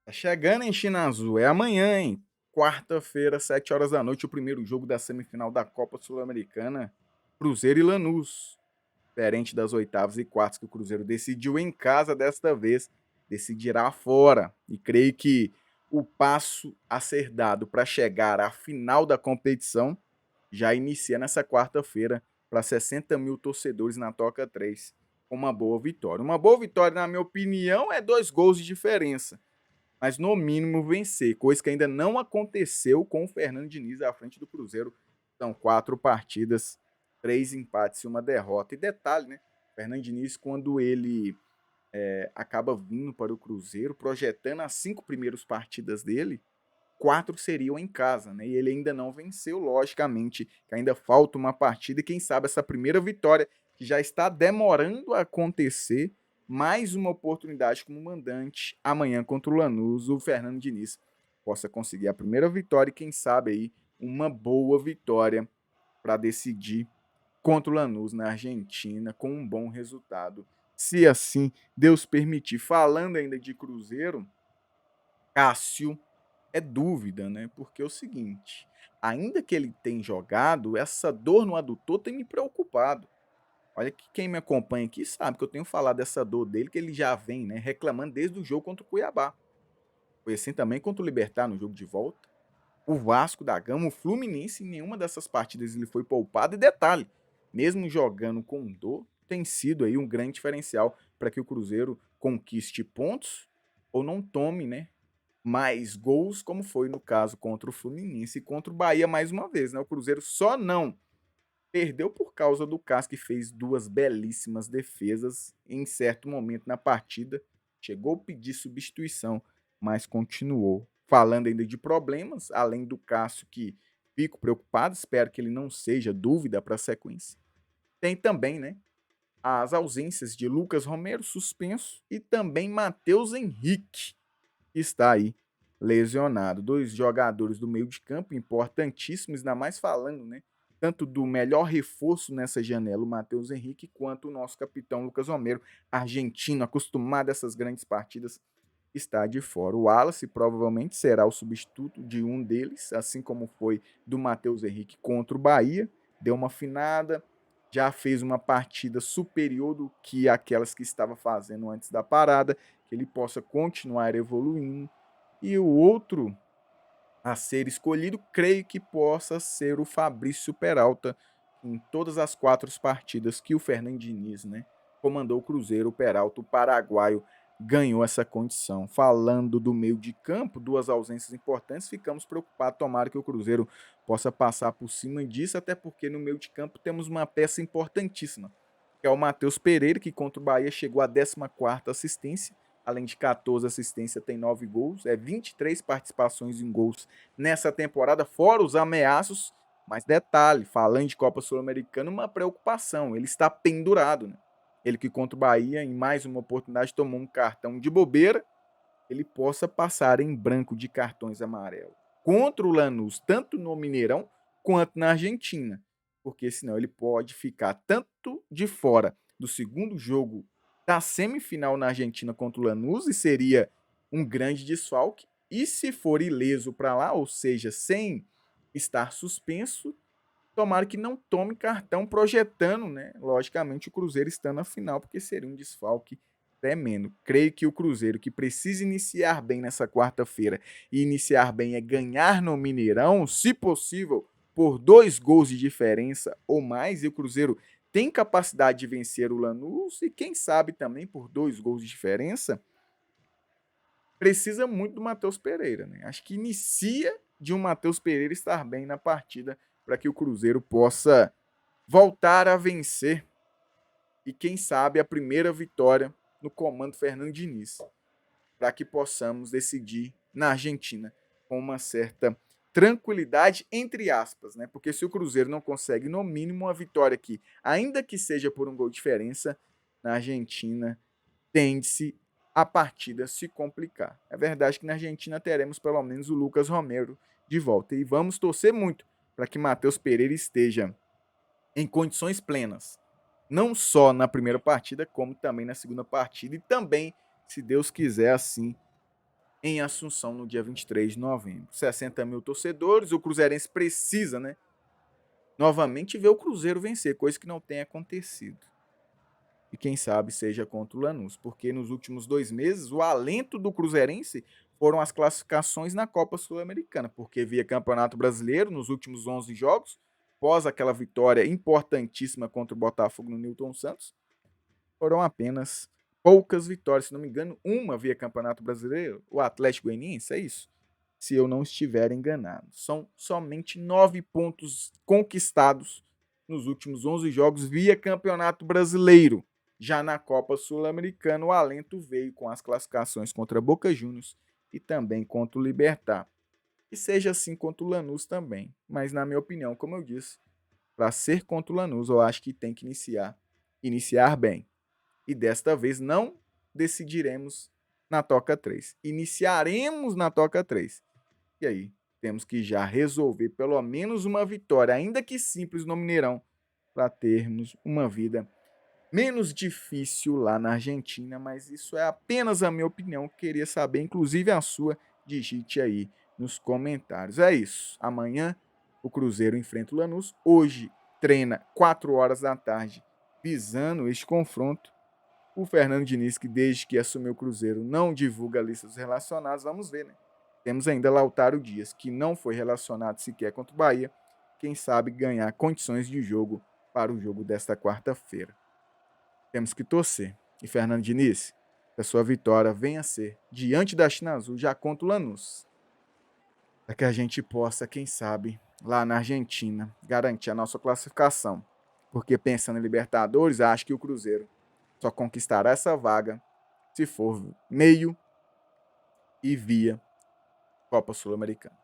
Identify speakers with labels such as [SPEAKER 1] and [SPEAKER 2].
[SPEAKER 1] Tá chegando em China Azul, é amanhã, hein? Quarta-feira, 7 horas da noite, o primeiro jogo da semifinal da Copa Sul-Americana, Cruzeiro e Lanús. Diferente das oitavas e quartas que o Cruzeiro decidiu em casa, desta vez decidirá fora. E creio que o passo a ser dado para chegar à final da competição já inicia nessa quarta-feira para 60 mil torcedores na Toca 3, com uma boa vitória. Uma boa vitória, na minha opinião, é 2 gols de diferença, mas no mínimo vencer, coisa que ainda não aconteceu com o Fernando Diniz à frente do Cruzeiro. São 4 partidas, 3 empates e uma derrota. E detalhe, né? O Fernando Diniz, quando ele acaba vindo para o Cruzeiro, projetando as 5 primeiras partidas dele, 4 seriam em casa, né? E ele ainda não venceu, logicamente, que ainda falta uma partida e quem sabe essa primeira vitória, que já está demorando a acontecer, mais uma oportunidade como mandante amanhã contra o Lanús, o Fernando Diniz possa conseguir a primeira vitória e quem sabe aí uma boa vitória para decidir contra o Lanús na Argentina com um bom resultado. Se assim Deus permitir. Falando ainda de Cruzeiro, Cássio é dúvida, né? Porque é o seguinte, ainda que ele tenha jogado, essa dor no adutor tem me preocupado. Olha que quem me acompanha aqui sabe que eu tenho falado dessa dor dele, que ele já vem, né, reclamando desde o jogo contra o Cuiabá. Foi assim também contra o Libertad no jogo de volta. O Vasco da Gama, o Fluminense, em nenhuma dessas partidas ele foi poupado. E detalhe, mesmo jogando com dor, tem sido aí um grande diferencial para que o Cruzeiro conquiste pontos ou não tome, né, mais gols, como foi no caso contra o Fluminense e contra o Bahia mais uma vez, né? O Cruzeiro só não perdeu por causa do Cássio, que fez 2 belíssimas defesas em certo momento na partida. Chegou a pedir substituição, mas continuou. Falando ainda de problemas, além do Cássio, que fico preocupado, espero que ele não seja dúvida para a sequência. Tem também, né, as ausências de Lucas Romero, suspenso, e também Matheus Henrique, que está aí lesionado. 2 jogadores do meio de campo importantíssimos, ainda mais falando, né, tanto do melhor reforço nessa janela, o Matheus Henrique, quanto o nosso capitão Lucas Romero, argentino, acostumado a essas grandes partidas, está de fora. O Wallace provavelmente será o substituto de um deles, assim como foi do Matheus Henrique contra o Bahia. Deu uma afinada, já fez uma partida superior do que aquelas que estava fazendo antes da parada, que ele possa continuar evoluindo. E o outro a ser escolhido, creio que possa ser o Fabrício Peralta, em todas as 4 partidas que o Fernando Diniz, né, comandou o Cruzeiro, o Peralta, o paraguaio, ganhou essa condição. Falando do meio de campo, 2 ausências importantes, ficamos preocupados, tomara que o Cruzeiro possa passar por cima disso, até porque no meio de campo temos uma peça importantíssima, que é o Matheus Pereira, que contra o Bahia chegou à 14ª assistência, além de 14 assistências, tem 9 gols, 23 participações em gols nessa temporada, fora os ameaços, mas detalhe, falando de Copa Sul-Americana, uma preocupação, ele está pendurado, né? Ele que contra o Bahia, em mais uma oportunidade, tomou um cartão de bobeira, ele possa passar em branco de cartões amarelos. Contra o Lanús, tanto no Mineirão quanto na Argentina, porque senão ele pode ficar tanto de fora do segundo jogo da semifinal na Argentina contra o Lanús, e seria um grande desfalque, e se for ileso para lá, ou seja, sem estar suspenso, tomara que não tome cartão, projetando, né, logicamente, o Cruzeiro estando na final, porque seria um desfalque tremendo. Creio que o Cruzeiro, que precisa iniciar bem nessa quarta-feira, e iniciar bem é ganhar no Mineirão, se possível, por 2 gols de diferença ou mais, e o Cruzeiro tem capacidade de vencer o Lanús, e quem sabe também por 2 gols de diferença, precisa muito do Matheus Pereira, né? Acho que inicia de um Matheus Pereira estar bem na partida para que o Cruzeiro possa voltar a vencer e quem sabe a primeira vitória no comando Fernando Diniz, para que possamos decidir na Argentina com uma certa tranquilidade, entre aspas, né? Porque se o Cruzeiro não consegue no mínimo uma vitória aqui, ainda que seja por um gol de diferença, na Argentina tende-se a partida se complicar. É verdade que na Argentina teremos pelo menos o Lucas Romero de volta e vamos torcer muito para que Matheus Pereira esteja em condições plenas, não só na primeira partida, como também na segunda partida e também, se Deus quiser, assim, em Assunção no dia 23 de novembro. 60 mil torcedores, o Cruzeirense precisa, né, novamente ver o Cruzeiro vencer, coisa que não tem acontecido. E quem sabe seja contra o Lanús, porque nos últimos 2 meses o alento do Cruzeirense foram as classificações na Copa Sul-Americana, porque via Campeonato Brasileiro nos últimos 11 jogos, após aquela vitória importantíssima contra o Botafogo no Newton Santos, foram apenas poucas vitórias, se não me engano, uma via Campeonato Brasileiro, o Atlético Goianiense, é isso? Se eu não estiver enganado. São somente 9 pontos conquistados nos últimos 11 jogos via Campeonato Brasileiro. Já na Copa Sul-Americana, o alento veio com as classificações contra Boca Juniors e também contra o Libertad. E seja assim contra o Lanús também. Mas, na minha opinião, como eu disse, para ser contra o Lanús, eu acho que tem que iniciar bem. E desta vez não decidiremos na Toca 3. Iniciaremos na Toca 3. E aí, temos que já resolver pelo menos uma vitória, ainda que simples no Mineirão, para termos uma vida menos difícil lá na Argentina, mas isso é apenas a minha opinião, queria saber, inclusive a sua, digite aí nos comentários. É isso, amanhã o Cruzeiro enfrenta o Lanús, hoje treina 4 horas da tarde, visando este confronto. O Fernando Diniz, que desde que assumiu o Cruzeiro não divulga a lista dos relacionados, vamos ver, né? Temos ainda Lautaro Dias, que não foi relacionado sequer contra o Bahia, quem sabe ganhar condições de jogo para o jogo desta quarta-feira. Temos que torcer. E Fernando Diniz, que a sua vitória venha a ser diante da China Azul já contra o Lanús. Para que a gente possa, quem sabe, lá na Argentina, garantir a nossa classificação. Porque pensando em Libertadores, acho que o Cruzeiro só conquistará essa vaga se for meio e via Copa Sul-Americana.